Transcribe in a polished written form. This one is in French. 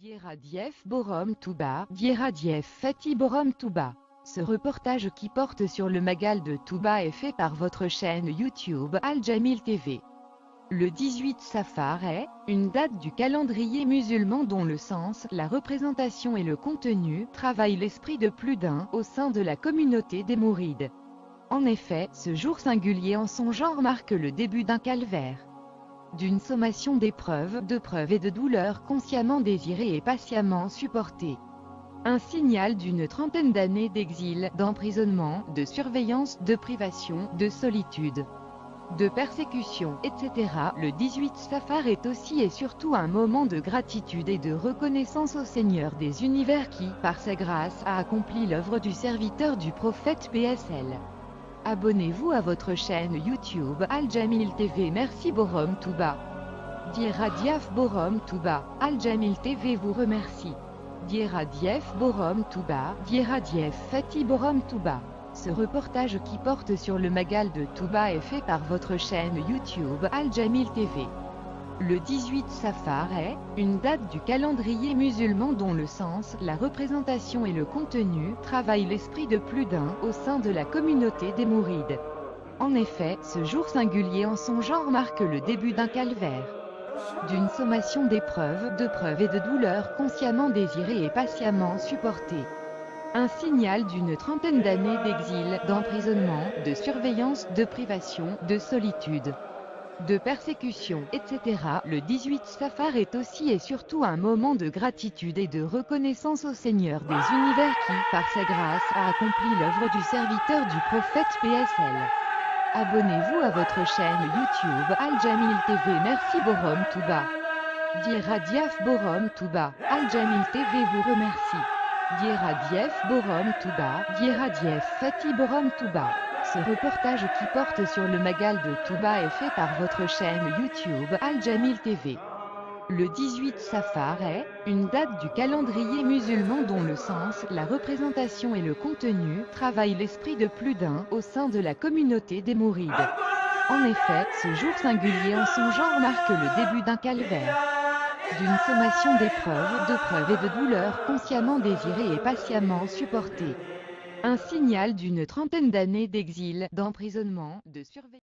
Dieradiev Borom Touba, Dieradiev Fatih Borom Touba. Ce reportage qui porte sur le Magal de Touba est fait par votre chaîne YouTube Al Jamil TV. Le 18 Safar est une date du calendrier musulman dont le sens, la représentation et le contenu travaillent l'esprit de plus d'un au sein de la communauté des Mourides. En effet, ce jour singulier en son genre marque le début d'un calvaire, d'une sommation d'épreuves, de preuves et de douleurs consciemment désirées et patiemment supportées. Un signal d'une trentaine d'années d'exil, d'emprisonnement, de surveillance, de privation, de solitude, de persécution, etc. Le 18 Safar est aussi et surtout un moment de gratitude et de reconnaissance au Seigneur des univers qui, par sa grâce, a accompli l'œuvre du serviteur du prophète PSL. Abonnez-vous à votre chaîne YouTube Al Jamil TV. Merci Borom Touba. Dieradiev Borom Touba, Al Jamil TV vous remercie. Dieradiev Borom Touba, Dieradiev Fatih Borom Touba. Ce reportage qui porte sur le Magal de Touba est fait par votre chaîne YouTube Al Jamil TV. Le 18 Safar est une date du calendrier musulman dont le sens, la représentation et le contenu travaillent l'esprit de plus d'un au sein de la communauté des Mourides. En effet, ce jour singulier en son genre marque le début d'un calvaire, d'une sommation d'épreuves, de preuves et de douleurs consciemment désirées et patiemment supportées. Un signal d'une trentaine d'années d'exil, d'emprisonnement, de surveillance, de privation, de solitude, de persécution, etc. Le 18 Safar est aussi et surtout un moment de gratitude et de reconnaissance au Seigneur des univers qui, par sa grâce, a accompli l'œuvre du serviteur du prophète PSL. Abonnez-vous à votre chaîne YouTube Al Jamil TV. Merci Borom Touba. Dieradiev Borom Touba, Al Jamil TV vous remercie. Dieradiev Borom Touba, Dieradiev Fatih Borom Touba. Ce reportage qui porte sur le Magal de Touba est fait par votre chaîne YouTube Al Jamil TV. Le 18 Safar est une date du calendrier musulman dont le sens, la représentation et le contenu travaillent l'esprit de plus d'un au sein de la communauté des Mourides. En effet, ce jour singulier en son genre marque le début d'un calvaire, d'une sommation d'épreuves, de preuves et de douleurs consciemment désirées et patiemment supportées. Un signal d'une trentaine d'années d'exil, d'emprisonnement, de surveillance.